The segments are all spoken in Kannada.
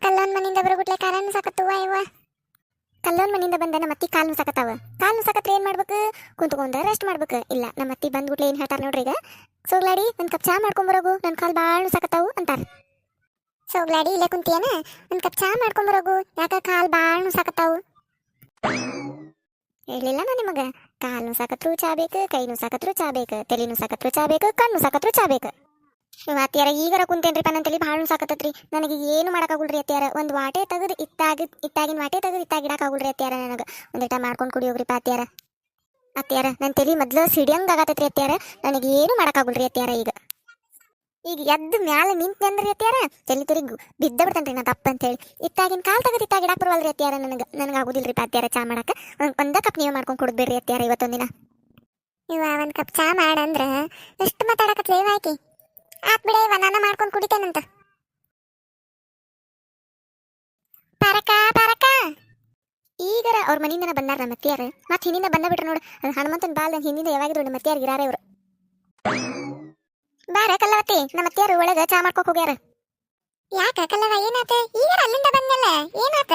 ಕಲ್ಲೋನ್ ಮನಿಂದ ಬರಗುಟ್ಲೆ ಕಾಲನ್ನು ಸಾಕತ್ತವ ಇವ ಕಲ್ಲೋನ್ ಮನಿಂದ ಬಂದ ನಮ್ಮ ಅತ್ತಿ ಕಾಲ್ನು ಸಾಕತ್ತಾವ. ಕಾಲ್ನು ಸಾಕತ್ರ ಏನ್ ಮಾಡ್ಬೇಕು? ಕುಂತ್ಕೊಂಡ ರೆಸ್ಟ್ ಮಾಡ್ಬೇಕು. ಇಲ್ಲ ನಮ್ಮ ಅತ್ತಿ ಬಂದ್ಗುಟ್ಲೆ ಏನ್ ಹೇಳ್ತಾರ ನೋಡ್ರಿ ಈಗ, ಸೋಗ್ಲಾಡಿ ಒಂದ್ ಕಪ್ ಚಾ ಮಾಡ್ಕೊಂಬರೋಗು, ನನ್ ಕಾಲ್ ಬಾಳ್ ಸಾಕತ್ತಾವು ಅಂತಾರ. ಸೋಗ್ಲಾಡಿ ಇಲ್ಲೇ ಕುಂತಿಯನ, ಒಂದ್ ಕಪ್ ಚಾ ಮಾಡ್ಕೊಂಬರೋಗು, ಯಾಕ ಕಾಲ್ ಬಾಳ್ ಸಾಕತ್ತಾವು. ಹೇಳಿಲ್ಲ ನಾ ನಿಮಗ, ಕಾಲ್ನು ಸಾಕತ್ರು ಚಾ ಬೇಕು, ಕೈನು ಸಾಕತ್ರು ಚಾ ಬೇಕು, ತಲೆನು ಸಾಕತ್ರು ಚಾ ಬೇಕು, ಕಣ್ಣು ಸಾಕತ್ರು ಚಾ ಬೇಕು. ಅತ್ಯಾರ ಈಗರ ಕುಂತೇನ್ರಿಪ್ಪ ನನ್ನ ತಲೆ ಭಾಳ ಸಾಕತ್ತತ್ರಿ. ನನಗೆ ಏನು ಮಾಡಕ್ಕಾಗುಲ್ರಿ ಅತ್ಯಾರ. ಒಂದು ವಾಟೆ ತೆಗೆದು ಇತ್ತಾಗಿನ ವಾಟೆ ತೆಗೆದು ಇತ್ತಾಗಿಡಕ್ಕಾಗುಲ್ರಿ ಅತ್ಯಾರ. ನನಗೆ ಒಂದಿಟ ಮಾಡ್ಕೊಂಡು ಕುಡಿಯೋಗ್ರಿಪ್ಪ ಅತ್ಯಾರ. ಅತ್ಯಾರ ನನ್ನ ತಲೆ ಮೊದ್ಲು ಸಿಡಿಯಂಗ್ ಆಗತ್ತೈತ್ರಿ ಅತ್ಯಾರ. ನನಗೆ ಏನು ಮಾಡಕ್ಕಾಗುಲ್ರಿ ಅತ್ಯಾರ. ಈಗ ಎದ್ದು ಮ್ಯಾಲೆ ನಿಂತ್ನಂದ್ರಿ ಅತ್ಯಾರ, ತಲೆ ತಿರುಗು ಬಿದ್ದ ಬಿಡ್ತಾನ್ರಿ ನಾ ತಪ್ಪ ಅಂತೇಳಿ. ಇತ್ತಾಗಿನ ಕಾಲ್ ತೆಗೆದು ಇತ್ತಾಗಿಡಕ್ಕೆ ಬರವಲ್ರಿ ಅತ್ಯಾರ. ನನಗೆ ಆಗುದಿಲ್ರಿ ಅತ್ಯಾರ ಚಾ ಮಾಡಕ್ಕೆ. ಒಂದ ಕಪ್ ನೀವು ಮಾಡ್ಕೊಂಡು ಕುಡಿದ್ಬಿಡ್ರಿ ಅತ್ಯಾರ ಇವತ್ತೊಂದಿನ. ಇವ ಒಂದು ಕಪ್ ಚಾ ಮಾಡಂದ್ರೆ ಎಷ್ಟು ಮಾತಾಡಕತ್ಲೇವ ಆಕಿ. ಆತ್ ಬಿಡ ಇವ, ನಾನು ಮಾಡ್ಕೊಂಡು ಕುಡಿತೇನಂತ. ಪರಕ ಪರಕ ಈಗರ ಅವ್ರ ಮನಿಂದನ ಬಂದಾರ ನಮ್ಮ ಅತ್ತಿಯಾರ. ಮತ್ತೆ ಹಿಂದಿಂದ ಬಂದ ಬಿಟ್ರ ನೋಡು, ಅದು ಹನುಮಂತನ ಬಾಲ್ ಹಿಂದಿಂದ ಯಾವಾಗಿದ್ರು ನಮ್ಮ ಅತ್ತಿಯಾರ ಗಿರಾರ ಇವ್ರು. ಬಾರ ಕಲ್ಲವತ್ತಿ, ನಮ್ಮ ಅತ್ತಿಯಾರು ಒಳಗ ಚಾ ಮಾಡ್ಕೊಕ್ ಹೋಗ್ಯಾರ. ಯಾಕ ಕಲ್ಲವ ಏನಾತ? ಈಗರ ಅಲ್ಲಿಂದ ಬಂದಲ್ಲ, ಏನಾತ?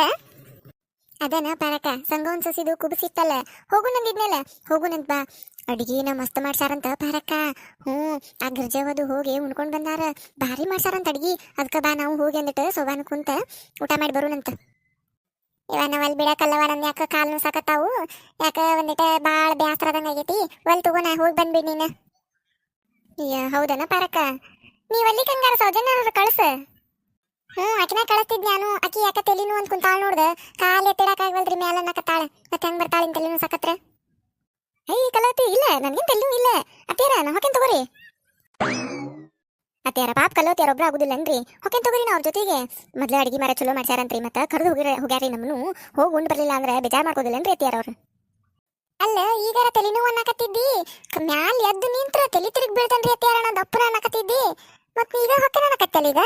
ಅದನ ಪರಕ ಸಂಗೋನ್ ಸಸಿದು ಕುಬಸಿತ್ತಲ್ಲ, ಹೋಗು ನಂದಿದ್ನಲ್ಲ, ಹೋಗು ನಂದ್ ಬಾ. ಅಡಿಗೆನ ಮಸ್ತ್ ಮಾಡ್ಸಾರಂತ ಪರಕ. ಆ ಗಿರ್ಜವದು ಹೋಗಿ ಉಣ್ಕೊಂಡ್ ಬಂದಾರ. ಭಾರಿ ಮಾಡ್ಸಾರಂತ ಅಡ್ಗಿ. ಅದಕ್ಕ ಬಾ ನಾವು ಹೋಗಿ ಅಂದಿಟ್ಟು ಸೋಬಾನ ಕುಂತ ಊಟ ಮಾಡಿ ಬರೋಣಂತ. ಇವ ನಾವಲ್ಲಿ ಬಿಡಕಲ್ಲವ, ನನ್ ಯಾಕ ಕಾಲ್ನು ಸಾಕತ್ತಾವು, ಯಾಕ ಒಂದಿಟ ಬಾಳ ಬ್ಯಾಸ್ರದಂಗ ಆಗೈತಿ. ಒಲ್ ತಗೋ, ನಾ ಹೋಗಿ ಬಂದ್ಬಿಡ್ ನೀನು. ಹೌದನ ಪರಕ, ನೀವಲ್ಲಿ ಕಂಗಾರ ಸೌಜನ್ಯ ಕಳ್ಸ. ಆಕಿನ ಕಳಿಸ್ತಿದ್ ನಾನು. ಆಕಿ ಯಾಕ ತೆಲಿನು ಅಂತ ಕುಂತಾಳ ನೋಡ್ದ, ಕಾಲ್ ಎತ್ತಿಡಕಾಗವಲ್ರಿ ಮ್ಯಾಲ ಅನ್ನಕತ್ತಾಳ. ಮತ್ತೆ ಹೆಂಗ್ ಬರ್ತಾಳ ತೆಲಿನು ಸಾಕತ್ರ? ಕಲವತಿ ಇಲ್ಲ, ನನ್ಗೇನ್ ತೆಲಿನು ಇಲ್ಲ ಅತ್ಯಾರ, ನಾ ಹೊಕ್ಕೇನ್ ತಗೋರಿ. ಅತ್ಯಾರ ಪಾಪ ಕಲವತಿಯಾರ ಒಬ್ರು ಆಗುದಿಲ್ಲನ್ರಿ, ಹೊಕ್ಕೇನ್ ತಗೋರಿ. ನಾ ಅವ್ರ ಜೊತೆಗೆ ಮೊದ್ಲ ಅಡಿಗೆ ಮಾರ ಚಲೋ ಮಾಡ್ಸಾರಂತ್ರಿ, ಮತ್ತ ಕರೆದು ಹೋಗ್ಯಾರಿ ನಮ್ಮನು. ಹೋಗಿ ಉಂಡ್ ಬರ್ಲಿಲ್ಲ ಅಂದ್ರೆ ಬೇಜಾರ್ ಮಾಡ್ಕೋದಿಲ್ಲನ್ರಿ ಅತ್ಯಾರ ಅವ್ರು. ಅಲ್ಲ ಈಗಾರ ತೆಲಿನು ಅನ್ನಕತ್ತಿದ್ದಿ, ಮ್ಯಾಲ ಎದ್ದು ನಿಂತ್ರ ತಲಿ ತಿರುಗಿ ಬೀಳ್ತನ್ರಿ ಅತ್ಯಾರ, ನಾ ದಪ್ಪನ ಅನ್ನಕತ್ತಿದ್ದಿ. ಮತ್ ಈಗ ಹೊಕ್ಕೇನ ಅನ್ನಕತ್ತಲ್ಲ ಈಗ?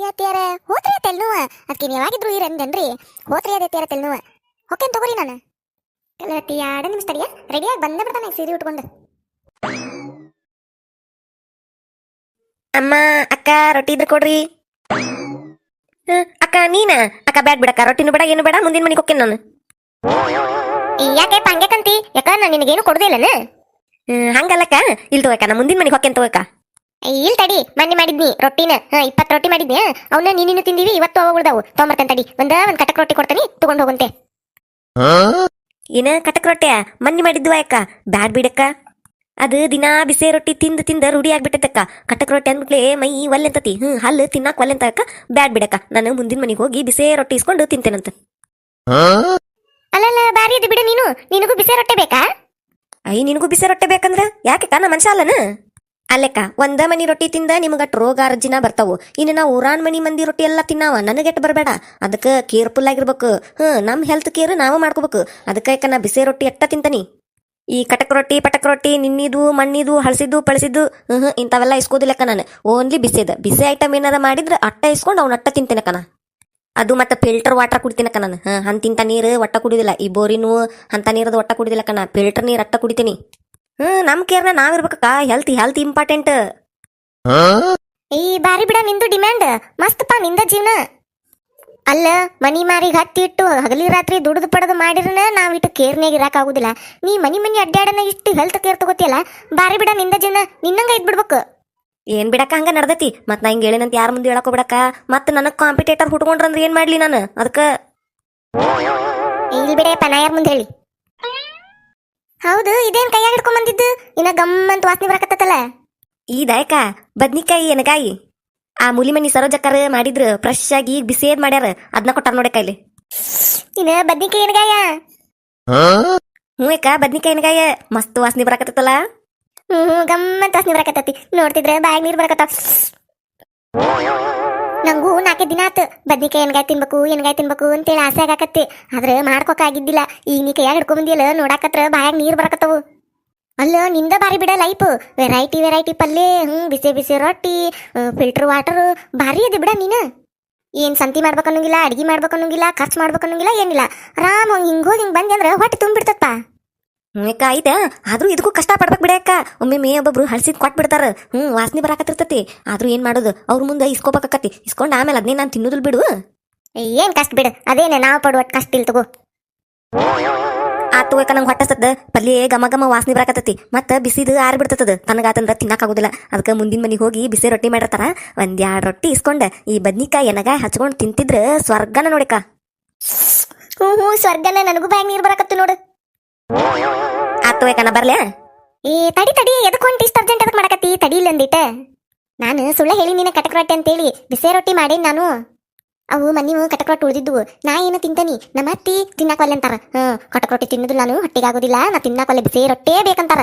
ಅತ್ಯಾರ ಹೋತ್ರಿ ತೆಲ್ನುವ, ಅದಕ್ಕೆ ಯಾವಾಗಿದ್ರು ಇರಂದನ್ರಿ. ಹೋತ್ರಿ ಅದ ಅತ್ಯಾರ ತೆಲ್ನುವ, ಹೊಕ್ಕೇನ್ ತಗೋರಿ ನಾನು. ಕಲವತ್ತಿ 2 ನಿಮಿಷ ತಡಿಯ, ರೆಡಿಯಾಗಿ ಬಂದ ಬಿಡ್ತಾನೆ ಸೀರೆ ಉಟ್ಕೊಂಡು. ಅಮ್ಮ ಅಕ್ಕ ರೊಟ್ಟಿ ಇದ್ರೆ ಕೊಡ್ರಿ. ಅಕ್ಕ ನೀನ ಅಕ್ಕ ಬ್ಯಾಡ್ ಬಿಡಕ್ಕ, ರೊಟ್ಟಿನೂ ಬೇಡ ಏನು ಬೇಡ, ಮುಂದಿನ ಮನೆಗೆ ಹೋಗ್ತೇನೆ ನಾನು. ಯಾಕೆ ಪಂಗ್ಯಾಕಂತಿ? ಯಾಕ ನಾನು ನಿನಗೇನು ಕೊಡುದಿಲ್ಲನ? ಹಂಗಲ್ಲಕ್ಕ, ಇಲ್ ತಗೋಕ, ನಾ ಮುಂದಿನ ಮನೆಗೆ ಹೋಗ್ತೇನೆ ತಗೋಕ. ಇಲ್ ತಡಿ, ಮೊನ್ನೆ ಮಾಡಿದ್ನಿ ರೊಟ್ಟಿನ 20 ರೊಟ್ಟಿ ಮಾಡಿದ್ನಿ. ಅವನ್ನ ನೀನು ತಿಂದಿವಿ, ಇವತ್ತು ಅವ ಉಳ್ದಾವು. ತೊಂಬರ್ತೇನೆ ತಡಿ, ಒಂದ್ ಕಟಕ್ ರೊಟ್ಟಿ ಕೊಡ್ತೇನೆ, ತಗೊಂಡ್ ಹೋಗಂತೆ. ಏನ ಕಟಕ್ ರೊಟ್ಟಿಯ ಮನ್ನಿ ಮಾಡಿದ್ವ ಅಕ್ಕ? ಬ್ಯಾಡ್ ಬಿಡಕ್ಕ, ಅದು ದಿನಾ ಬಿಸಿ ರೊಟ್ಟಿ ತಿಂದ ತಿಂದ ರೂಢಿ ಆಗ್ಬಿಟ್ಟೈತಕ್ಕ. ಕಟಕ್ ರೊಟ್ಟಿ ಅಂದ್ಬಿಟ್ಲೆ ಮೈ ಒಲ್ಲೆಂತತಿ, ಹಲ್ಲು ತಿನ್ನಾಕ್ ಒಲ್ಲೆಂತ ಅಕ್ಕ. ಬ್ಯಾಡ್ ಬಿಡಕ್ಕ, ನಾನು ಮುಂದಿನ ಮನೆಗೆ ಹೋಗಿ ಬಿಸಿ ರೊಟ್ಟಿ ಇಸ್ಕೊಂಡು ತಿಂತೇನಂತ. ಅಲ್ಲಲ್ಲ ಬಾರಿ ಇದು ಬಿಡು, ನಿನಗೂ ಬಿಸಿ ರೊಟ್ಟೆ ಬೇಕಾ? ನಿನಗೂ ಬಿಸಿ ರೊಟ್ಟೆ ಬೇಕಂದ್ರ ಯಾಕೆ ನಾ ಮನುಷ್ಯ ಅಲ್ಲನ? ಅಲ್ಲೆಕ್ಕ, ಒಂದ ಮನಿ ರೊಟ್ಟಿ ತಿಂದ ನಿಮಗಟ್ ರೋಗ ರುಜಿನ ಬರ್ತಾವು. ಇನ್ನು ನಾವು ಊರಾನ್ ಮನಿ ಮಂದಿ ರೊಟ್ಟಿ ಎಲ್ಲ ತಿನ್ನಾವ, ನನಗೆಟ್ ಬರಬೇಡ. ಅದಕ್ಕೆ ಕೇರ್ಫುಲ್ ಆಗಿರ್ಬೇಕು. ನಮ್ ಹೆಲ್ತ್ ಕೇರ್ ನಾವು ಮಾಡ್ಕೋಬೇಕು. ಅದಕ್ಕೆ ನಾ ಬಿಸಿ ರೊಟ್ಟಿ ಎಟ್ಟ ತಿಂತಾನಿ. ಈ ಕಟಕ್ ರೊಟ್ಟಿ ಪಟಕ್ ರೊಟ್ಟಿ ನಿನ್ನಿದು ಮಣ್ಣಿದು ಹಳಸಿದ್ದು ಪಳಸಿದ್ದು ಇಂಥವೆಲ್ಲ ಇಸ್ಕೋದಿಲ್ಲಕ್ಕ ನಾನು. ಓನ್ಲಿ ಬಿಸಿ ಐಟಮ್ ಏನಾರ ಮಾಡಿದ್ರೆ ಅಟ್ಟ ಇಸ್ಕೊಂಡು ಅವ್ನ ಅಟ್ಟ ತಿಂತೇನಕ್ಕ ನಾ. ಅದು ಮತ್ತೆ ಫಿಲ್ಟರ್ ವಾಟರ್ ಕುಡಿತೀನಕ್ಕ ನಾನು. ಅಂತಿಂತ ನೀರು ಒಟ್ಟ ಕುಡಿದಿಲ್ಲ. ಈ ಬೋರಿನೂ ಅಂತ ನೀರದು ಒಟ್ಟ ಕುಡಿದಿಲ್ಲಕ್ಕ ನಾ. ಫಿಲ್ಟರ್ ನೀರು ಅಟ್ಟ ಕುಡಿತೀನಿ. ನಮ್ ಕೇರ್ನ ನಾವಿರ್ಬೇಕಕ್ಕ. Health important. ಬಾರಿ ಬಿಡ, ನಿಂದು ಡಿಮ್ಯಾಂಡ್ ಮಸ್ತಪ್ಪ, ನಿಂದ ಜೀವನ. ಅಲ್ಲ ಮನಿ ಮಾರಿಗೆ ಹತ್ತಿ ಇಟ್ಟು ಹಗಲಿ ರಾತ್ರಿ ದುಡ್ದು ಪಡೆದು ಮಾಡಿರನ ನಾವ್ ಇಟ್ಟು ಕೇರ್ನಾಗ ಇರಾಕ್ ಆಗುದಿಲ್ಲ. ನೀ ಮನಿ ಅಡ್ಡಾಡನ ಇಷ್ಟು ಹೆಲ್ತ್ ಕೇರ್ ತಗೋತಿಯಲ್ಲ, ಬಾರಿ ಬಿಡ ನಿಂದ ಜೀವನ. ನಿನ್ನಂಗ ಇದ್ಬಿಡ್ಬೇಕು. ಏನ್ ಬಿಡಕ್ಕ, ಹಂಗ ನಡ್ದತಿ. ಮತ್ ನಾ ಹಿಂಗ ಹೇಳಿನಂತ ಯಾರ ಮುಂದೆ ಹೇಳಕ್ ಬಿಡಕ್ಕ. ಮತ್ ನನಗ್ ಕಾಂಪಿಟೇಟರ್ ಹುಟ್ಕೊಂಡ್ರಂದ್ರ ಏನ್ ಮಾಡ್ಲಿ ನಾನು? ಅದಕ್ಕ ಇಲ್ಲಿ ಬಿಡಪ್ಪ, ನಾ ಯಾರ ಮುಂದೆ ಹೇಳಿ? ಹೌದು, ಇದೇನ್ ಕೈಯಾಗ ಹಿಡ್ಕೊಂಡ್ ಬಂದಿದ್ದು? ಇನ್ನ ಗಮ್ಮಂತ ವಾಸನೆ ಬರಕತ್ತಲ್ಲ. ಈ ದಾಯಕ ಬದ್ನಿಕಾಯಿ ಎನಗಾಯಿ ಆ ಮುಲಿಮನಿ ಸರೋಜಕ್ಕರ್ ಮಾಡಿದ್ರು, ಫ್ರೆಶ್ ಆಗಿ ಈಗ ಬಿಸಿದ್ ಮಾಡ್ಯಾರ. ಅದನ್ನ ಕೊಟ್ಟಾರ ನೋಡಕ್ಕ ಇಲ್ಲಿ. ಇನ್ನ ಬದ್ನಿಕಾಯಿ ಎನಗಾಯ? ಹ್ಞೂ ಅಕ್ಕ, ಬದ್ನಿಕಾಯಿ ಎನಗಾಯ ಮಸ್ತ್ ವಾಸನೆ ಬರಕತ್ತಲ್ಲ. ಗಮ್ಮಂತ ವಾಸನೆ ಬರಕತ್ತತಿ. ನೋಡ್ತಿದ್ರೆ ಬಾಯಿಗೆ ನೀರ್ ಬರಕತ್ತ. ನಂಗೂ 4 ದಿನ ಆತು ಬದ್ನಿಕಾಯಿ ಎನ್ಗಾಯ್ ತಿನ್ಬೇಕು ಅಂತೇಳಿ ಆಸೆ ಆಗಾಕತ್ತಿ. ಆದ್ರೆ ಮಾಡ್ಕೊಕಾಗಿದ್ದಿಲ್ಲ. ಈಗ ನೀ ಕೈಯಾಗ ಹಿಡ್ಕೊಂಡ್ ಬಂದಿಯಲ್ಲ, ನೋಡಾಕತ್ರ ಬಾಯಾಗ ನೀರ್ ಬರಕತ್ತವು. ಅಲ್ಲ ನಿಂದ ಬಾರಿ ಬಿಡ ಲೈಫ್. ವೆರೈಟಿ ಪಲ್ಲೆ, ಬಿಸಿ ರೊಟ್ಟಿ, ಫಿಲ್ಟರ್ ವಾಟರ್, ಭಾರಿ ಅದಿ ಬಿಡ ನೀನು. ಏನ್ ಸಂತಿ ಮಾಡ್ಬೇಕನ್ನಂಗಿಲ್ಲ, ಅಡ್ಗಿ ಮಾಡ್ಬೇಕನ್ನಂಗಿಲ್ಲ, ಖರ್ಚು ಮಾಡ್ಬೇಕನ್ನಂಗಿಲ್ಲ, ಏನಿಲ್ಲ. ಆರಾಮ್ ಹಿಂಗ್ ಹೋಗಿ ಹಿಂಗ್ ಬಂದೆ ಅಂದ್ರೆ ಹೊಟ್ಟೆ ತುಂಬಿಡ್ತಪ್ಪ. ಅಕ್ಕ ಐತೆ ಆದ್ರೂ ಇದಕ್ಕೂ ಕಷ್ಟ ಪಡ್ಬೇಕು ಬಿಡ ಅಕ್ಕ. ಒಮ್ಮೆ ಒಬ್ಬೊಬ್ರು ಹಳ್ಸಿದ್ ಕೊಟ್ ಬಿಡ್ತಾರ, ವಾಸನೆ ಬರಾಕತ್ತಿರ್ತತಿ. ಆದ್ರೂ ಏನ್ ಮಾಡೋದು, ಅವ್ರ ಮುಂದೆ ಇಸ್ಕೋಬೇಕಾಕತಿ. ಇಸ್ಕೊಂಡ್ ಆಮೇಲೆ ಅದನ್ನೇ ನಾನು ತಿನ್ನೋದಿಲ್ ಬಿಡು. ಏನ್ ಕಷ್ಟ ಬಿಡು, ಅದೇನೆ ನಾವು ಪಡುವಟ್ ಕಷ್ಟ ಇಲ್ ತಗೋ. ಆತು ಯಾಕ ನಂಗೆ ಹೊಟ್ಟಸದ ಪಲ್ಯ ಘಮ ಘಮ ವಾಸನೆ ಬರಾಕತ್ತತಿ. ಮತ್ತ ಬಿಸಿದು ಆರ್ ಬಿಡ್ತದ, ತನಗಾತಂದ್ರ ತಿನ್ನಕಾಗುದಿಲ್ಲ. ಅದಕ್ಕೆ ಮುಂದಿನ ಮನಿಗೆ ಹೋಗಿ ಬಿಸಿ ರೊಟ್ಟಿ ಮಾಡಿರ್ತಾರ, ಒಂದ್ 2 ರೊಟ್ಟಿ ಇಸ್ಕೊಂಡ ಈ ಬದ್ನಿಕಾಯಿ ಎನಗಾಯಿ ಹಚ್ಕೊಂಡ್ ತಿಂತಿದ್ರ ಸ್ವರ್ಗನ ನೋಡಿಕ. ಹ್ಞೂ ಸ್ವರ್ಗನ, ನನಗೂ ಬ್ಯಾಗ್ ನೀರ್ ಬರಾಕತ್ತು ನೋಡು. ಆತು ಯಾಕನ ಬರ್ಲೆ. ತಡಿ ಎದಕ್ ಹೊಂಟಿ ಇಷ್ಟ ಅರ್ಜೆಂಟ್ ಅದಕ್ಕೆ ಮಾಡಕತ್ತಿ? ತಡಿ ಇಲ್ಲಂದಿಟ. ನಾನು ಸುಳ್ಳ ಹೇಳಿ ನೀನ ಕಟಕ್ ರೊಟ್ಟಿ ಅಂತೇಳಿ ಬಿಸಿ ರೊಟ್ಟಿ ಮಾಡೇನಿ ನಾನು. ಅವು ಮನ್ನಿವು ಕಟಕ್ ರೊಟ್ಟಿ ಉಳಿದಿದ್ವು, ನಾ ಏನು ತಿಂತಾನಿ, ನಮ್ಮ ಅತ್ತಿ ತಿನ್ನಾಕೊಲ್ಲೆ ಅಂತಾರ. ಕಟಕ್ ರೊಟ್ಟಿ ತಿನ್ನೋದಿಲ್ಲ ನಾನು, ಹೊಟ್ಟಿಗೆ ಆಗೋದಿಲ್ಲ, ನಾ ತಿನ್ನಾಕೊಲ್ಲೆ, ಬಿಸಿ ರೊಟ್ಟೇ ಬೇಕಂತಾರ.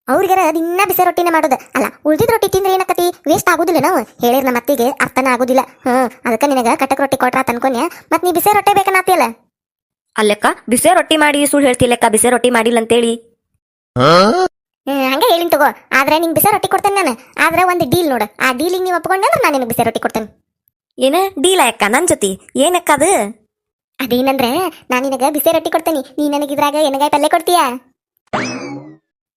ಅವ್ರಿಗಾರ ದಿನ ಬಿಸಿ ರೊಟ್ಟಿನೇ ಮಾಡೋದು. ಅಲ್ಲ ಉಳ್ದಿದ್ ರೊಟ್ಟಿ ತಿಂದ್ರೆ ಏನಕತಿ, ವೇಸ್ಟ್ ಆಗುದಿಲ್ಲ. ನಾವು ಹೇಳಿರ್ ನಮ್ಮ ಅತ್ತಿಗೆ ಅರ್ಥನ ಆಗುದಿಲ್ಲ. ಅದಕ್ಕೆ ನಿನಗ ಕಟಕ್ ರೊಟ್ಟಿ ಕೊಟ್ರ ತನ್ಕೊನ್ಯ, ಮತ್ ನೀ ಬಿಸಿ ರೊಟ್ಟೆ ಬೇಕನ್ನತ್ತಿಯಲ್ಲ. ಅಲ್ಲೆಕ್ಕ ಬಿಸಿ ರೊಟ್ಟಿ ಮಾಡಿ ಸುಳ್ಳು ಹೇಳ್ತಿಲ್ಲಕ್ಕ, ಬಿಸಿ ರೊಟ್ಟಿ ಮಾಡಿಲ್ಲ ಅಂತೇಳಿ. ಹಂಗೆ ಹೇಳಿನ್ ತಗೋ. ಆದ್ರೆ ನಿಂಗೆ ಬಿಸಿ ರೊಟ್ಟಿ ಕೊಡ್ತೇನೆ ನಾನು. ಆದ್ರೆ ಒಂದು ಡೀಲ್ ನೋಡು, ಆ ಡೀಲಿಗೆ ನೀವು ಒಪ್ಕೊಂಡ್ರೆ ನಾನು ನಿನಗೆ ಬಿಸಿ ರೊಟ್ಟಿ ಕೊಡ್ತೇನೆ. ಏನ ಡೀಲ ಅಕ್ಕ ನನ್ ಜೊತೆ? ಏನಕ್ಕ ಅದು? ಅದೇನಂದ್ರೆ ನಾನು ನಿನಗ ಬಿಸಿ ರೊಟ್ಟಿ ಕೊಡ್ತೇನೆ, ನೀ ನನಗೆ ಇದ್ರಾಗ ಎನಗಾಯಿ ಪಲ್ಯ ಕೊಡ್ತೀಯಾ?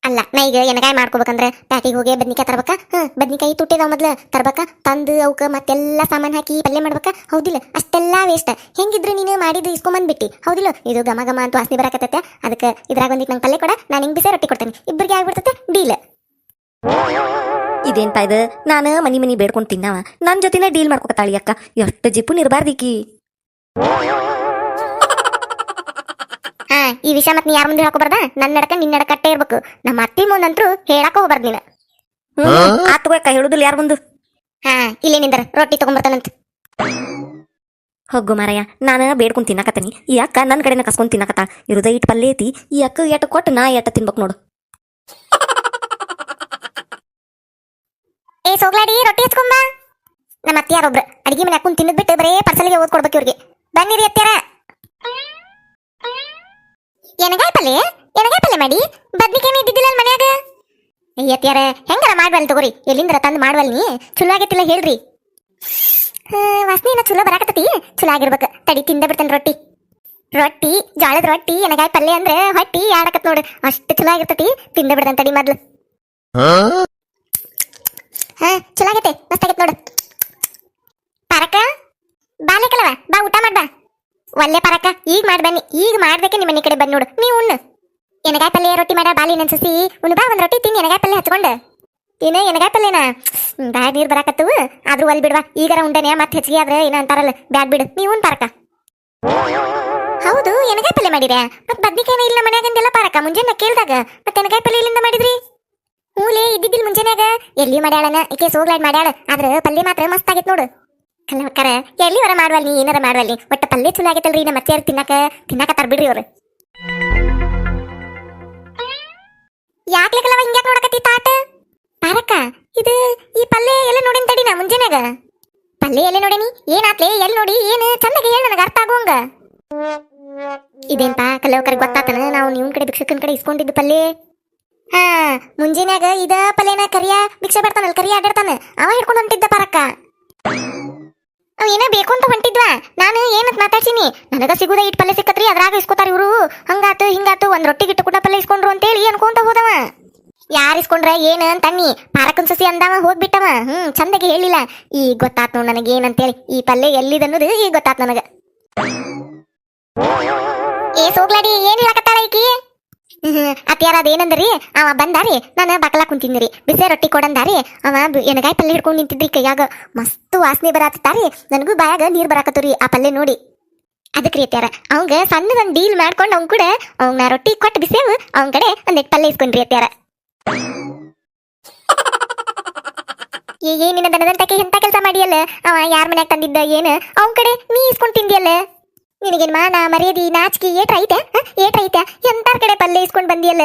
ಅಲ್ಲ, ನಾ ಈಗ ಎನಗಾಯಿ ಮಾಡ್ಕೋಬೇಕಂದ್ರೆ ಪ್ಯಾಟಿಗೆ ಹೋಗಿ ಬದ್ನಿಕಾಯಿ ತರ್ಬೇಕಾ? ಬದ್ನಿಕಾಯಿ ತುಟ್ಟಿದಾವ ಮೊದ್ಲು ತರ್ಬೇಕಾ, ತಂದು ಅವಕ್ಕೆ ಮತ್ತೆಲ್ಲ ಸಾಮಾನು ಹಾಕಿ ಪಲ್ಯ ಮಾಡ್ಬೇಕಾ? ಹೌದಿಲ್ಲ? ಅಷ್ಟೆಲ್ಲ ವೇಸ್ಟ್. ಹೆಂಗಿದ್ರು ನೀನು ಮಾಡಿದ್ದು ಇಸ್ಕೊಂಬಂದ್ಬಿಟ್ಟಿ, ಹೌದಿಲ್ಲ? ಇದು ಘಮ ಘಮ ಅಂತ ವಾಸನೆ ಬರಾಕತ್ತೈತೆ. ಅದಕ್ಕೆ ಇದ್ರಾಗ ಒಂದಿಟ್ಟು ನಂಗೆ ಪಲ್ಯ ಕೊಡ, ನಾನು ಹಿಂಗೆ ಬಿಸಿ ರೊಟ್ಟಿ ಕೊಡ್ತೇನೆ. ಇಬ್ಬರಿಗೆ ಆಗ್ಬಿಡ್ತೈತೆ ಡೀಲ್. ಇದೇನ್ಪ ಇದು, ನಾನು ಮನಿ ಬೇಡ್ಕೊಂಡು ತಿನ್ನವ ನನ್ ಜೊತೆನೇ ಡೀಲ್ ಮಾಡ್ಕೊತಾಳಿ ಅಕ್ಕ. ಎಷ್ಟು ಜಿಪ್ಪು ನಿರ್ಬಾರ್ದಿಕ್ಕಿ. ಈ ವಿಷಯ ಮತ್ತೆ ನೀ ಯಾರ ಮುಂದೆ ಹಾಕೋಬಾರ್ದ. ನನ್ನ ನಡಕ ನಿನ್ನ ನಡಕಟ್ಟೆ ಇರ್ಬೇಕು. ನಮ್ಮ ಅತ್ತಿ ಮುಂದಂತರೂ ಹೇಳಕ ಹೋಗ್ಬಾರ್ದು ನೀನು. ಆತು ಅಕ್ಕ, ಹೇಳುದಿಲ್ಲ ಯಾರ ಮುಂದೆ. ಇಲ್ಲೇ ನಿಂದರ ರೊಟ್ಟಿ ತಗೊಂಬರ್ತಾನಂತ. ಹೋಗು ಮಾರಯ್ಯ, ನಾನು ಬೇಡ್ಕೊಂಡು ತಿನ್ನಕತ್ತೀನಿ. ಈ ಅಕ್ಕ ನನ್ನ ಕಡೆನ ಕಸ್ಕೊಂಡು ತಿನ್ನಕತ್ತ. ಇರುದ ಇಟ್ಟು ಪಲ್ಯ ಐತಿ, ಈ ಅಕ್ಕ ಎಟ್ಟು ಕೊಟ್ಟು ನಾ ಎಟ್ಟ ತಿನ್ಬೇಕು ನೋಡು. ಸೋಗ್ಲಾಡಿ ರೊಟ್ಟಿ ಹಚ್ಕೊಂಬ. ನಮ್ಮ ಅತ್ತಿ ಯಾರೊಬ್ರು ಅಡಿಗೆ ಮನೆ ಹಾಕೊಂಡು ತಿನ್ನದ್ಬಿಟ್ಟು ಬರೇ ಪರ್ಸಲಿಗೆ ಓದ್ಕೊಡ್ಬೇಕು ಇವ್ರಿಗೆ. ಬನ್ನಿರಿ ಅತ್ಯಾರ. ಎನಗಾಯಿ ಪಲ್ಯ ಮಾಡಿ ಬದ್ನಿಕಾಯಿ ಇದ್ದಿದ್ದಿಲ್ಲ ಮನ್ಯಾಗ. ಅತ್ಯಾರ ಹೆಂಗಾರ ಮಾಡ್ವಲ್ ತಗೋರಿ, ಎಲ್ಲಿಂದ್ರ ತಂದು ಮಾಡ್ವಲ್ ನೀ. ಚಲೋ ಆಗೈತಿಲ್ಲ ಹೇಳ್ರಿ. ವಾಸನೆ ಏನ ಚಲೋ ಬರಾಕತ್ತತಿ, ಚಲೋ ಆಗಿರ್ಬೇಕು. ತಡಿ ತಿಂದ ಬಿಡ್ತೇನೆ ರೊಟ್ಟಿ. ಜೋಳದ ರೊಟ್ಟಿ ಎನಗಾಯಿ ಪಲ್ಯ ಅಂದ್ರೆ ಹೊಟ್ಟಿ ಆಡಕತ್ ನೋಡು, ಅಷ್ಟು ಚಲೋ ಆಗಿರ್ತತಿ. ತಿಂದ ಬಿಡ್ತೇನೆ ತಡಿ ಮೊದ್ಲು. ಚಲೋ ಆಗೈತೆ, ಮಸ್ತ್ ಆಗೈತೆ ನೋಡು. ಪಾರಕ ಬಾಲೆಕಲವ, ಬಾ ಊಟ ಮಾಡ್ಬಾ. ಒಲ್ಲೆ ಪಾರಕ, ಈಗ ಮಾಡ್ಬನ್ನಿ. ಈಗ ಮಾಡ್ದಕ್ಕೆ ನಿಮ್ಮ ಮನೆ ಕಡೆ ಬಂದ್ ನೋಡು. ನೀವು ಉಣ್ಣು. ಎನಗಾಯಿ ಪಲ್ಯ ರೊಟ್ಟಿ ಮಾಡ ಬಾಲಿ ನನ್ಸಸಿ ಉಣ್ಣು ಬಾ. ಒಂದ್ ರೊಟ್ಟಿ ತಿನ್ನಿ ಎನಗಾಯಿ ಪಲ್ಯ ಹಚ್ಕೊಂಡು. ಎನಗಾಯಿ ಪಲ್ಯನ ಬ್ಯಾಗ್ ನೀರ್ ಬರಾಕತ್ತು. ಆದ್ರೂ ಒಲ್ ಬಿಡ್ವಾ, ಈಗಾರ ಉಂಡನೆ ಮತ್ತೆ ಹೆಚ್ಚಿಗೆ ಆದ್ರೆ ಏನ ಅಂತಾರಲ್ಲ, ಬ್ಯಾಗ್ ಬಿಡು. ನೀವು ಉಣ್ ಪಾರಕ. ಹೌದು, ಎನಗಾಯಿ ಪಲ್ಯ ಮಾಡಿರ? ಮತ್ ಬದ್ನಿಕಾಯಿನ ಇಲ್ಲ ಮನ್ಯಾಗಂದೆಲ್ಲ ಪಾರಕ. ಮುಂಜಾನೆ ಕೇಳ್ದಾಗ ಮತ್ತೆ ಎನಗಾಯಿ ಪಲ್ಯ ಇಲ್ಲಿಂದ ಮಾಡಿದ್ರಿ? ಹೂಲೇ ಇದ್ದಿದ್ದಿಲ್ ಮುಂಜಾನ್ಯಾಗ. ಎಲ್ಲಿ ಮಾಡ್ಯಾಳನ ಈಕೆ ಸೋಗ್ಲಾಡ್ ಮಾಡ್ಯಾಳ. ಆದ್ರ ಪಲ್ಯ ಮಾತ್ರ ಮಸ್ತ್ ಆಗೈತ್ ನೋಡು. ಕಲ್ಲವಕ್ಕರ ಎಲ್ಲಿವರ ಮಾಡ್ವಲ್ ನೀ, ಏನಾರ ಮಾಡ್ವಲ್ ನೀ. ಒಟ್ಟ ಪಲ್ಯ ಚಲೋ ಆಗೈತಲ್ರಿ. ನಮ್ಮ ಮತ್ತೆ ತಿನ್ನಾಕ ತರ್ಬಿಡ್ರಿ ಅವ್ರು. ಯಾಕ್ಲಿಕ್ಕಲ್ಲವ ಹಿಂಗ್ಯಾಕ್ ನೋಡಕತ್ತಿ ತಾಟ? ಪಾರಕ್ಕ, ಇದು ಈ ಪಲ್ಯ ಎಲ್ಲ ನೋಡಿನ ತಡಿ. ನಾ ಮುಂಜಾನ್ಯಾಗ ಪಲ್ಯ ಎಲ್ಲ ನೋಡೇನಿ. ಏನಾತ್ಲೆ, ಎಲ್ಲಿ ನೋಡಿ, ಏನು ಚಂದಗೆ ಹೇಳಿ ನನಗೆ ಅರ್ಥ ಆಗುವಂಗ. ಇದೇನ್ಪಾ ಕಲ್ಲವಕ್ಕರ ಗೊತ್ತಾತನ ನಾವು ನಿಮ್ ಕಡೆ ಭಿಕ್ಷಕನ ಕಡೆ ಇಸ್ಕೊಂಡಿದ್ದು ಪಲ್ಯ? ಮುಂಜಾನ್ಯಾಗ ಇದ ಪಲ್ಯನ ಕರಿಯ ಭಿಕ್ಷೆ ಬರ್ತಾನಲ್, ಕರಿಯ ಅಡ್ಡಾಡ್ತಾನ, ಅವ ಹಿಡ್ಕೊಂಡು ಹೊಂಟಿದ್ದ ಪಾರಕ್ಕ. ಅವ ಏನ ಬೇಕು ಅಂತ ಹೊಂಟಿದ್ವಾ. ನಾನು ಏನಂತ ಮಾತಾಡ್ಸಿನಿ, ನನಗ ಸಿಗುದ ಇಟ್ ಪಲ್ಯ ಸಿಕ್ಕತ್ರಿ, ಅದ್ರಾಗ ಇಸ್ಕೋತಾರ ಇವ್ರು. ಹಂಗಾತು ಹಿಂಗಾತು, ಒಂದ್ ರೊಟ್ಟಿ ಗಿಟ್ಟು ಕೂಡ ಪಲ್ಯ ಇಸ್ಕೊಂಡ್ರು ಅಂತೇಳಿ ಅನ್ಕೊಂತ ಹೋದವ. ಯಾರು ಇಸ್ಕೊಂಡ್ರ ಏನ ಅಂತನ್ನಿ ಪಾರಕನ್ ಸಸಿ ಅಂದವ, ಹೋಗ್ಬಿಟ್ಟವ. ಚಂದಗೆ ಹೇಳಿಲ್ಲ. ಈಗ ಗೊತ್ತಾತ್ ನೋಡ್ ನನಗೆ ಏನಂತೇಳಿ. ಈ ಪಲ್ಯ ಎಲ್ಲಿದನ್ನೋದು ಈಗ ಗೊತ್ತಾತ್ ನನಗ. ಸೋಗ್ಲಾಡಿ ಏನ್ ಹೇಳಕತ್ತಾಳ ಈಕಿ? ಅತ್ಯಾರ ಅದೇನಂದ್ರಿ, ಅವ ಬಂದಾರಿ, ನಾನು ಬಕಲಾ ಕುಂತಿದ್ರಿ, ಬಿಸಿ ರೊಟ್ಟಿ ಕೊಡಂದಾರಿ. ಅವ ಎನಗಾಯಿ ಪಲ್ಯ ಹಿಡ್ಕೊಂಡು ನಿಂತಿದ್ರಿ, ಕೈಯಾಗ ಮಸ್ತ್ ವಾಸನೆ ಬರಾತಾರಿ. ನನಗೂ ಬಾಯಾಗ ನೀರ್ ಬರಾಕತ್ತವ್ರಿ ಆ ಪಲ್ಯ ನೋಡಿ. ಅದಕ್ರಿ ಅತ್ಯಾರ ಅವಂಗ ಸಣ್ಣದೊಂದು ಡೀಲ್ ಮಾಡ್ಕೊಂಡು ಅವ್ನ ಕೂಡ ಅವ್ನ ರೊಟ್ಟಿ ಕೊಟ್ಟು ಬಿಸೇವು, ಅವನ ಕಡೆ ಒಂದಿಟ್ಟು ಪಲ್ಯ ಇಸ್ಕೊಂಡ್ರಿ ಅತ್ಯಾರ. ಏನಿನ ದನದಂತಕ್ಕೆ ಎಂತ ಕೆಲಸ ಮಾಡಿಯಲ್ಲ. ಅವ ಯಾರ ಮನ್ಯಾಗ ತಂದಿದ್ದ ಏನು ಅವನ ಕಡೆ ನೀ ಇಸ್ಕೊಂಡ್ ತಿಂದಿಯಲ್ಲ. ನಿನಗೇನ್ ಮಾನ ಮರ್ಯಾದಿ ನಾಚಿಕೆ ಏಟ್ರೈತೆ? ಎಂತಾರ ಕಡೆ ಪಲ್ಯ ಇಸ್ಕೊಂಡ್ ಬಂದಿಯಲ್ಲ.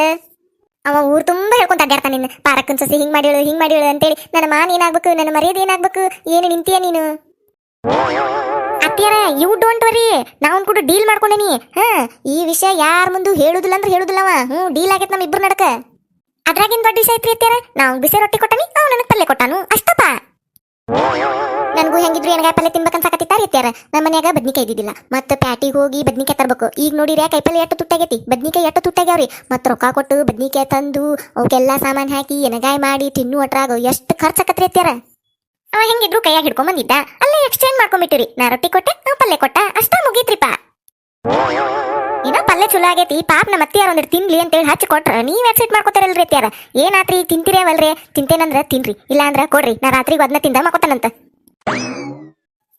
ಅವ ಊರ್ ತುಂಬಾ ಹೇಳ್ಕೊಂತ ಅಡ್ಡಾಡ್ತಾನ ನಿನ್ನ. ಪಾರಕ್ಕನ್ ಸಸಿ ಹಿಂಗ್ ಮಾಡಿಳು ಅಂತೇಳಿ. ನನ್ನ ಮಾನ ಏನಾಗ್ಬೇಕು, ನನ್ನ ಮರ್ಯಾದೆ ಏನಾಗ್ಬೇಕು, ಏನು ನಿಂತೀಯ ನೀನು? ಅತ್ಯಾರ ಯು ಡೋಂಟ್ ವರಿ, ನಾವ್ ಕೂಡ ಡೀಲ್ ಮಾಡ್ಕೊಂಡೇನಿ. ಈ ವಿಷಯ ಯಾರ ಮುಂದೆ ಹೇಳುದಿಲ್ಲ ಅಂದ್ರೆ ಹೇಳುದಿಲ್ಲವ. ಡೀಲ್ ಆಗೈತ್ ನಮ್ ಇಬ್ರು ನಡಕ. ಅದ್ರಾಗಿನ್ ದೊಡ್ಡ ವಿಷಯ ಐತ್ರಿ ಅತ್ಯಾರ. ನಾವು ಬಿಸಿ ರೊಟ್ಟಿ ಕೊಟ್ಟಾನಿ, ಅವ್ ನನಗ್ ಪಲ್ಯ ಕೊಟ್ಟಾನು, ಅಷ್ಟಪ್ಪ. ನನಗೂ ಹೆಂಗಿದ್ರು ಎಣ್ಗಾಯಿ ಪಲ್ಲೆ ತಿನ್ಬೇಕಂತ ಸಾಕತ್ತಿತ್ತಾರ ಇತ್ಯಾರ ನಮ್ಮ ಮನ್ಯಾಗ ಬದ್ನಿಕಾಯಿ ಇದ್ದಿದ್ದಿಲ್ಲ ಮತ್ತೆ ಪ್ಯಾಟಿಗೆ ಹೋಗಿ ಬದ್ನಿಕಾಯಿ ತರ್ಬೇಕು. ಈಗ ನೋಡಿರಿ ಕಾಯಿ ಪಲ್ಲೆ ಎಷ್ಟು ತುಟ್ಟಾಗೈತಿ, ಬದ್ನಿಕಾಯಿ ಎಷ್ಟು ತುಟ್ಟಾಗ್ಯಾವ್ರಿ. ಮತ್ತೆ ರೊಕ್ಕ ಕೊಟ್ಟು ಬದ್ನಿಕಾಯಿ ತಂದು ಅವಕ್ಕೆಲ್ಲ ಸಾಮಾನು ಹಾಕಿ ಎಣ್ಗಾಯಿ ಮಾಡಿ ತಿನ್ನು ಅಟ್ರಾಗ ಎಷ್ಟು ಖರ್ಚು ಆಕತ್ರಿ ಇತ್ಯಾರ. ಅವ ಹೆಂಗಿದ್ರು ಕೈಯಾಗ ಹಿಡ್ಕೊಂಡ್ ಬಂದಿದ್ದ, ಅಲ್ಲೇ ಎಕ್ಸ್ಚೇಂಜ್ ಮಾಡ್ಕೊಂಡ್ಬಿಟ್ಟಿರಿ. ನಾ ರೊಟ್ಟಿ ಕೊಟ್ಟೆ, ನಾವು ಪಲ್ಲೆ ಕೊಟ್ಟ, ಅಷ್ಟ ಮುಗೀತ್ರಿಪ್ಪ. ಏನೋ ಪಲ್ಲೆ ಚಲೋ ಆಗೈತಿ, ಪಾಪ ನಮ್ಮ ಅತ್ತಿ ಒಂದಿಟ್ಟು ತಿನ್ಲಿ ಅಂತೇಳಿ ಹಚ್ಚಿ ಕೊಟ್ರ ನೀವ್ ಎಕ್ಸೈಟ್ ಮಾಡ್ಕೋತಾರಲ್ರಿ ಅತ್ಯಾರ. ಏನಾತ್ರಿ ತಿಂತೀರೇವಲ್ರಿ, ತಿಂತೇನಂದ್ರ ತಿನ್ರಿ, ಇಲ್ಲ ಅಂದ್ರ ಕೊಡ್ರಿ, ನಾ ರಾತ್ರಿಗೆ ಅದನ್ನ ತಿಂದ ಮಕ್ಕೋತಾನಂತ.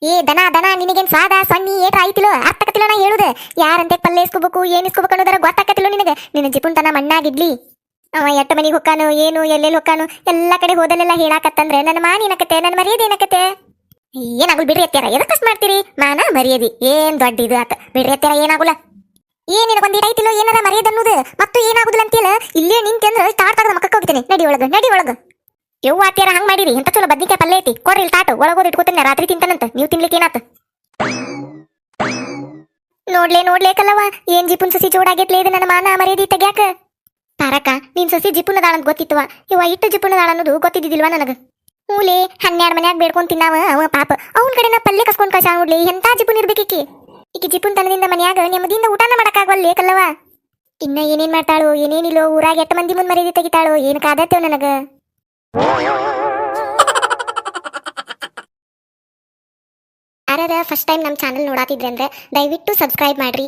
ಏ ದನ ದನ ನಿನಗೇನ್ ಸ್ವಾದ ಸೊನ್ನಿ ಏಟ್ರ ಆಯ್ತಿಲೋ, ಅರ್ಥಕತಿಲೋ ನಾ ಹೇಳುದ. ಯಾರಂತೆ ಪಲ್ಲೆ ಇಸ್ಕೋಬೇಕು ಏನ್ ಇಸ್ಕೋಬೇಕು ಅನ್ನೋದರ ಗೊತ್ತಾಕತಿಲೋ ನಿನಗ. ನಿನ್ನ ಜಿಪುನ್ತನ ಮಣ್ಣಾಗಿಡ್ಲಿ. ಅವ ಎಟ್ಟ ಮನಿಗೆ ಹೊಕ್ಕಾನು ಏನು ಎಲ್ಲೆಲ್ಲಿ ಹೊಕ್ಕಾನು ಎಲ್ಲ ಕಡೆ ಹೋದಲ್ಲೆಲ್ಲ ಹೇಳಾಕತ್ತಂದ್ರೆ ನನ್ನ ಮಾನ ಏನಕತೆ, ನನ್ನ ಮರ್ಯಾದೆ ಏನಕತೆ. ಏನಾಗುಲ್ ಬಿಡ್ರಿ ಅತ್ಯಾರ, ಎದಕ್ಕಸ್ ಮಾಡ್ತೀರಿ? ಮಾನ ಮರ್ಯಾದಿ ಏನ್ ದೊಡ್ಡ ಇದು ಆತ ಬಿಡ್ರಿ ಅತ್ಯಾರ, ಏನಾಗುಲ್ಲ. ಏನ್ ನಿನಗೊಂದು ಐತಿಲೋ ಏನಾರ ಮರ್ಯಾದೆ ಅನ್ನೋದು ಮತ್ತು ಏನಾಗುದಿಲ್ಲ ಅಂತೀಲ. ಇಲ್ಲೇ ನಿಂತಂದ್ರ ತಾಟ್ ತಗದ ಮಕ್ಕಕ್ಕೆ ಹೋಗ್ತೇನೆ, ನಡಿ ಒಳಗ ನಡಿ ಒಳಗ. ಯವ್ವ ಅತ್ಯಾರ ಹಂಗ್ ಮಾಡಿರಿ, ಎಂತ ಚಲೋ ಬದ್ನಿಕಾಯಿ ಪಲ್ಲೆ ಐತಿ, ಕೊಡ್ರಿ ಇಲ್ಲಿ ತಾಟು ಒಳಗೋದ್ ಇಟ್ಕೋತೇನೆ, ರಾತ್ರಿ ತಿಂತಾನಂತ. ನೀವು ತಿನ್ಲಿಕ್ಕೆ ಏನಾತ? ನೋಡ್ಲೇ ಕಲ್ಲವ, ಏನ್ ಜಿಪುನ್ ಸಸಿ ಜೋಡಾಗೈತ್ಲೆ ಇದು ನನ್ನ ಮಾನ ಮರ್ಯಾದಿ ತೆಗ್ಯಾಕ. ಪಾರಕ ನಿನ್ ಸಸಿ ಜಿಪುನದಾಳ ಅಂತ ಗೊತ್ತಿತ್ತವ, ಇವ ಇಟ್ಟು ಜಿಪುನದಾಳ ಅನ್ನೋದು ಗೊತ್ತಿದ್ದಿಲ್ವಾ ನನಗ. ಮೂಲೆ 12 ಮನ್ಯಾಗ ಬೇಡ್ಕೊಂಡ್ ತಿನ್ನಾವ ಅವ ಪಾಪ, ಅವನ ಕಡೆನ ಪಲ್ಲೆ ಕಸ್ಕೊಂಡ್ ಕಳ್ಸ ನೋಡ್ಲಿ. ಎಂತ ಜಿಪುನ್ ಇರ್ಬೇಕೀಕಿ. ಈಕಿ ಜಿಪುನ್ ತನದಿಂದ ಮನ್ಯಾಗ ನೆಮ್ಮದಿಯಿಂದ ಊಟನ ಮಾಡಕ್ಕಾಗವಲ್ಲೇ ಕಲ್ಲವ. ಇನ್ನ ಏನೇನ್ ಮಾಡ್ತಾಳೋ ಏನೇನಿಲ್ಲೋ, ಊರಾಗ 8 ಮಂದಿ ಮುಂದ್ ಮರ್ಯಾದೆ ತೆಗಿತಾಳೋ, ಏನ್ ಕಾದತ್ತೇವ್ ನನಗ. ಯಾರ ಫಸ್ಟ್ ಟೈಮ್ ನಮ್ಮ ಚಾನಲ್ ನೋಡಾತಿದ್ರೆ ಅಂದ್ರೆ ದಯವಿಟ್ಟು ಸಬ್ಸ್ಕ್ರೈಬ್ ಮಾಡ್ರಿ.